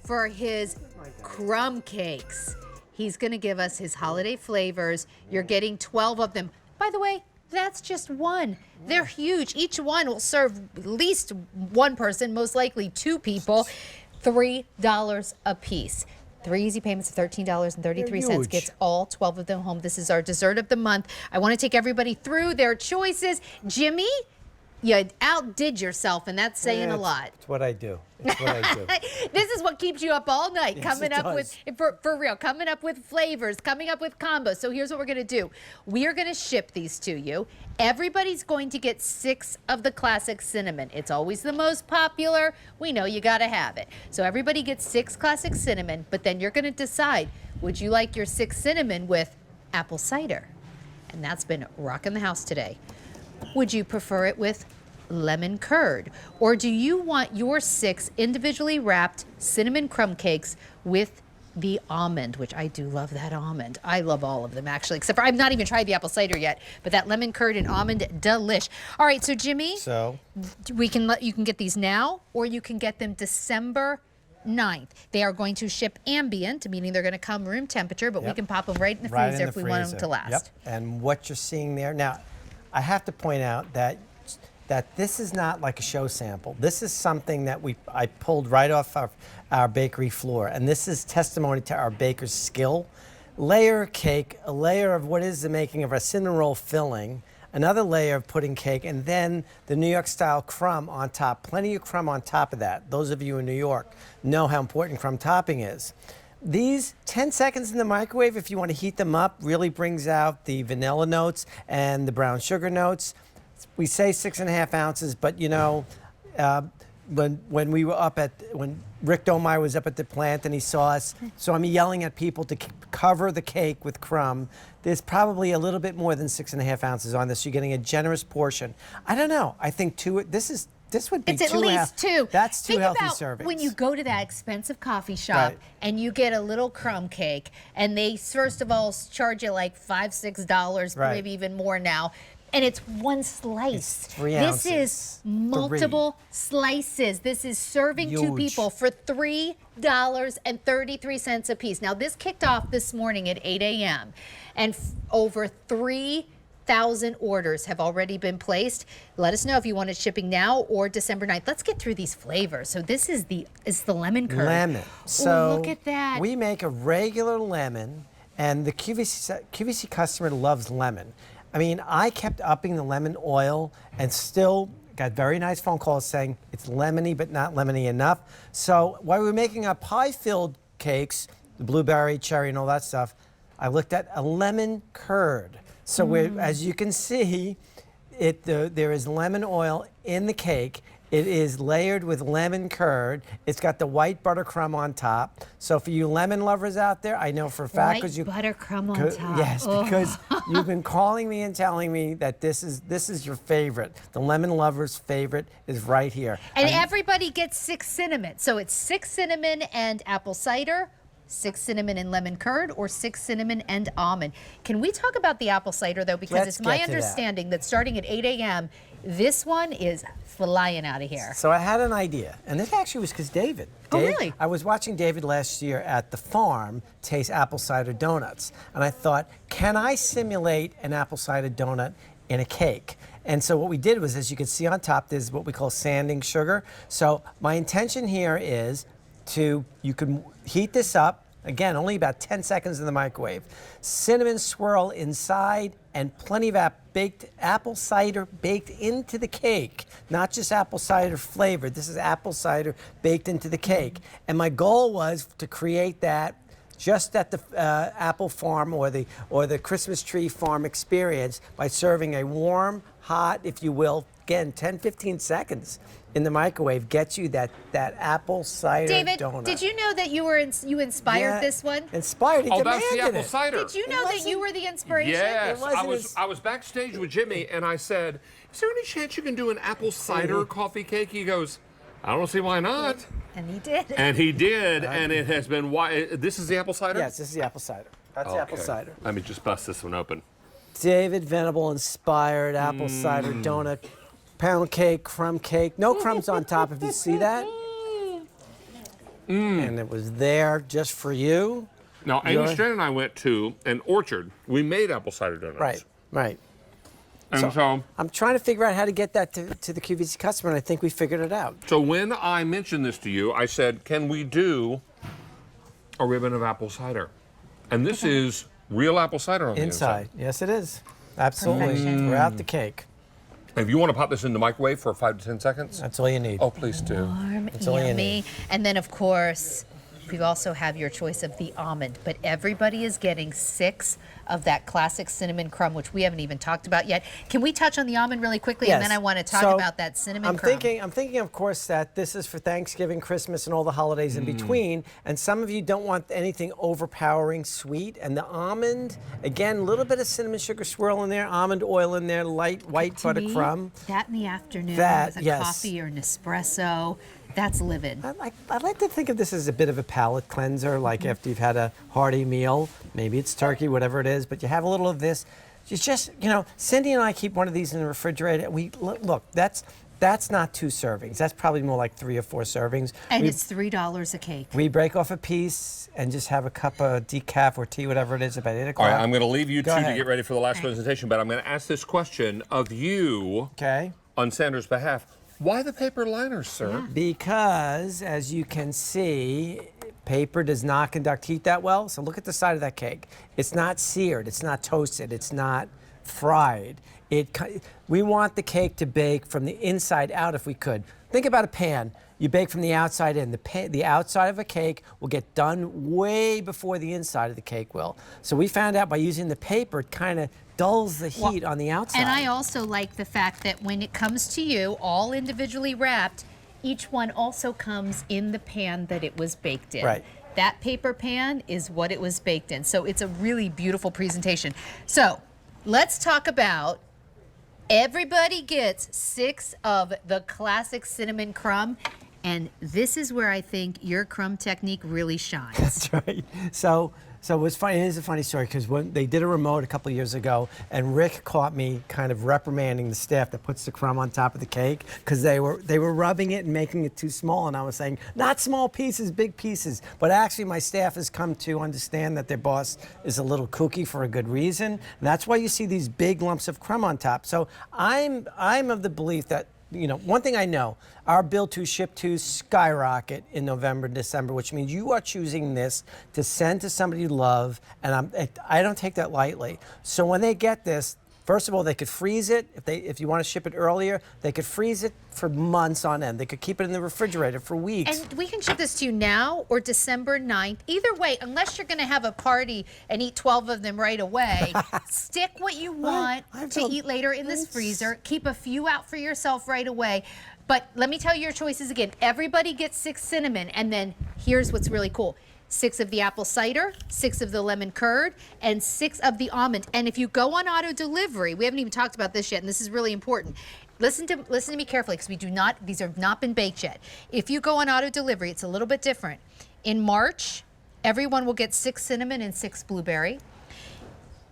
for his crumb cakes. He's going to give us his holiday flavors. You're getting 12 of them. By the way, that's just one. They're huge. Each one will serve at least one person, most likely two people. $3 a piece. 3 easy payments of $13.33 gets all 12 of them home. This is our dessert of the month. I want to take everybody through their choices. Jimmy, you outdid yourself, and that's saying a lot. It's what I do. It's what I do. This is what keeps you up all night, Yes, coming it up does. with, for real, coming up with flavors, coming up with combos. So here's what we're going to do. We are going to ship these to you. Everybody's going to get 6 of the classic cinnamon. It's always the most popular. We know you got to have it. So everybody gets 6 classic cinnamon, but then you're going to decide, would you like your 6 cinnamon with apple cider? And that's been rocking the house today. Would you prefer it with lemon curd? Or do you want your 6 individually wrapped cinnamon crumb cakes with the almond, which I do love that almond. I love all of them, actually, except for I've not even tried the apple cider yet, but that lemon curd and almond, delish. All right, so Jimmy, you can get these now, or you can get them December 9th. They are going to ship ambient, meaning they're going to come room temperature, but we can pop them right in the freezer if we want them to last. Yep. And what you're seeing there, now, I have to point out that this is not like a show sample. This is something that I pulled right off our bakery floor, and this is testimony to our baker's skill. Layer of cake, a layer of what is the making of our cinnamon roll filling, another layer of pudding cake, and then the New York style crumb on top. Plenty of crumb on top of that. Those of you in New York know how important crumb topping is. These 10 seconds in the microwave, if you want to heat them up, really brings out the vanilla notes and the brown sugar notes. We say 6.5 ounces, but you know, when we were when Rick Domeyer was up at the plant and he saw me yelling at people to cover the cake with crumb, there's probably a little bit more than 6.5 ounces on this. You're getting a generous portion. I don't know. I think this would be it's at least 2. That's 2 healthy about servings. When you go to that expensive coffee shop and you get a little crumb cake, and they first of all charge you like $5, $6, maybe even more now. And it's one slice. It's 3 ounces. This is multiple slices. This is serving 2 people for $3.33 a piece. Now, this kicked off this morning at 8 a.m. and over 3,000 orders have already been placed. Let us know if you want it shipping now or December 9th. Let's get through these flavors. So this is the lemon curd. Lemon. So look at that. We make a regular lemon, and the QVC customer loves lemon. I mean, I kept upping the lemon oil and still got very nice phone calls saying it's lemony but not lemony enough. So while we were making our pie-filled cakes, the blueberry, cherry, and all that stuff, I looked at a lemon curd. So as you can see, there is lemon oil in the cake. It is layered with lemon curd. It's got the white butter crumb on top. So for you lemon lovers out there, I know for a fact because you butter crumb on top. Yes, because you've been calling me and telling me that this is your favorite. The lemon lover's favorite is right here. And everybody gets 6 cinnamon. So it's 6 cinnamon and apple cider, 6 cinnamon and lemon curd, or 6 cinnamon and almond. Can we talk about the apple cider, though? Because it's my understanding that starting at 8 a.m., this one is flying out of here. So I had an idea, and this actually was because David. Oh, really? I was watching David last year at the farm taste apple cider donuts, and I thought, can I simulate an apple cider donut in a cake? And so what we did was, as you can see on top, there's what we call sanding sugar. So my intention here is you can heat this up, again, only about 10 seconds in the microwave. Cinnamon swirl inside, and plenty of apple cider baked into the cake. Not just apple cider flavored. This is apple cider baked into the cake. And my goal was to create that just at the apple farm or the Christmas tree farm experience by serving a warm, hot, if you will, again, 10, 15 seconds in the microwave gets you that apple cider David, donut. did you know that you inspired this one? Inspired. Oh, that's the apple cider. Did you know that you were the inspiration? Yes, I was backstage with Jimmy, and I said, "Is there any chance you can do an apple cider coffee cake?" He goes, "I don't see why not." And he did. And he did, and it has been. This is the apple cider. Yes, this is the apple cider. That's the apple cider. Let me just bust this one open. David Venable inspired apple cider donut. Pound cake, crumb cake. No crumbs on top, if you see that. and it was there just for you. Now, Amy Strand and I went to an orchard. We made apple cider donuts. Right, right. And so I'm trying to figure out how to get that to the QVC customer, and I think we figured it out. So when I mentioned this to you, I said, can we do a ribbon of apple cider? And this is real apple cider on the inside. Yes, it is. Absolutely. Throughout the cake. If you want to pop this in the microwave for 5 to 10 seconds. That's all you need. Oh, please do. Warm, That's all you yummy. need. And then, of course, we also have your choice of the almond. But everybody is getting 6 of that classic cinnamon crumb, which we haven't even talked about yet. Can we touch on the almond really quickly? Yes. And then I want to talk So, about that cinnamon crumb. I'm thinking, of course, that this is for Thanksgiving, Christmas, and all the holidays in between. And some of you don't want anything overpowering sweet. And the almond, again, a little bit of cinnamon sugar swirl in there, almond oil in there, light white To butter me, crumb. that in the afternoon That, with a yes. coffee or an espresso, that's living. I like to think of this as a bit of a palate cleanser, like after you've had a hearty meal, maybe it's turkey, whatever it is, but you have a little of this. It's just, Cindy and I keep one of these in the refrigerator. We look, that's not 2 servings. That's probably more like 3 or 4 servings. And it's $3 a cake. We break off a piece and just have a cup of decaf or tea, whatever it is, about 8 o'clock. All right, I'm going to leave you two to ahead. get ready for the last presentation, but I'm going to ask this question of you Okay. on Sanders' behalf. Why the paper liners, sir? Because, as you can see, paper does not conduct heat that well. So look at the side of that cake. It's not seared. It's not toasted. It's not fried. We want the cake to bake from the inside out if we could. Think about a pan. You bake from the outside in. The outside of a cake will get done way before the inside of the cake will. So we found out by using the paper, it kind of dulls the heat on the outside. And I also like the fact that when it comes to you, all individually wrapped, each one also comes in the pan that it was baked in. Right. That paper pan is what it was baked in. So it's a really beautiful presentation. So let's talk about everybody gets 6 of the classic cinnamon crumb. And this is where I think your crumb technique really shines. That's right. So what's funny, it is a funny story, because when they did a remote a couple of years ago, and Rick caught me kind of reprimanding the staff that puts the crumb on top of the cake, because they were rubbing it and making it too small, and I was saying, not small pieces, big pieces. But actually my staff has come to understand that their boss is a little kooky for a good reason, and that's why you see these big lumps of crumb on top. So I'm of the belief that, one thing I know, our build to ship to skyrocket in November and December, which means you are choosing this to send to somebody you love, and I don't take that lightly. So when they get this, first of all, they could freeze it. If you want to ship it earlier, they could freeze it for months on end. They could keep it in the refrigerator for weeks. And we can ship this to you now or December 9th. Either way, unless you're going to have a party and eat 12 of them right away, stick what you want to eat later in this freezer. Keep a few out for yourself right away. But let me tell you your choices again. Everybody gets 6 cinnamon, and then here's what's really cool. 6 of the apple cider, 6 of the lemon curd, and 6 of the almond. And if you go on auto delivery, we haven't even talked about this yet, and this is really important. Listen to me carefully, because these have not been baked yet. If you go on auto delivery, it's a little bit different. In March, everyone will get 6 cinnamon and 6 blueberry.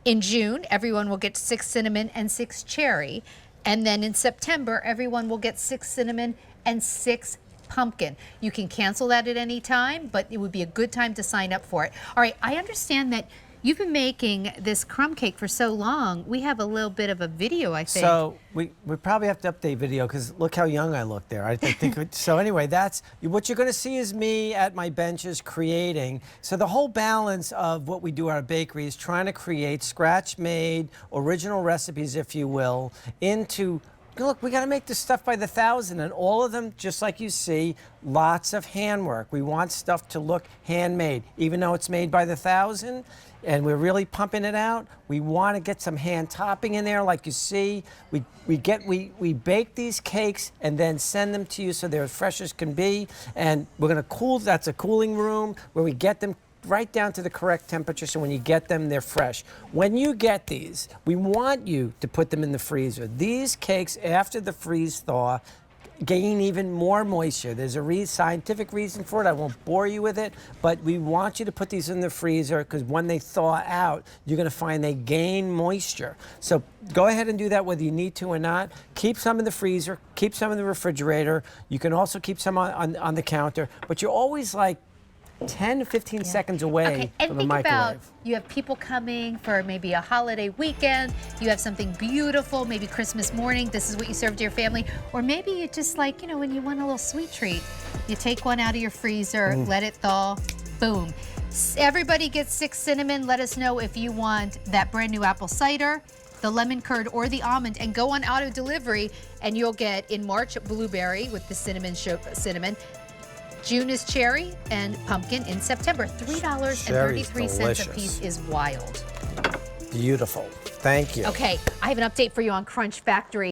In June, everyone will get 6 cinnamon and 6 cherry. And then in September, everyone will get 6 cinnamon and 6 pumpkin. You can cancel that at any time, but it would be a good time to sign up for it. All right, I understand that you've been making this crumb cake for so long. We have a little bit of a video, I think. So we probably have to update video, because look how young I look there. I think so. Anyway, that's what you're going to see is me at my benches creating. So the whole balance of what we do at our bakery is trying to create scratch-made, original recipes, if you will, into. Look, we got to make this stuff by the thousand, and all of them, just like you see, lots of handwork. We want stuff to look handmade, even though it's made by the thousand, and we're really pumping it out. We want to get some hand topping in there, like you see. We bake these cakes and then send them to you so they're as fresh as can be, and we're going to cool. That's a cooling room where we get them right down to the correct temperature, so when you get them, they're fresh. When you get these, we want you to put them in the freezer. These cakes, after the freeze thaw, gain even more moisture. There's a scientific reason for it. I won't bore you with it, but we want you to put these in the freezer because when they thaw out, you're going to find they gain moisture. So go ahead and do that whether you need to or not. Keep some in the freezer, keep some in the refrigerator. You can also keep some on the counter, but you're always like 10 to 15 seconds away Okay, and from the think microwave. about, you have people coming for maybe a holiday weekend, you have something beautiful, maybe Christmas morning, this is what you serve to your family, or maybe you just like, you know, when you want a little sweet treat, you take one out of your freezer, let it thaw, boom. Everybody gets 6 cinnamon. Let us know if you want that brand new apple cider, the lemon curd, or the almond, and go on auto delivery, and you'll get in March blueberry with the cinnamon. June is cherry, and pumpkin in September. $3.33 a piece is wild. Beautiful. Thank you. Okay, I have an update for you on Crunch Factory.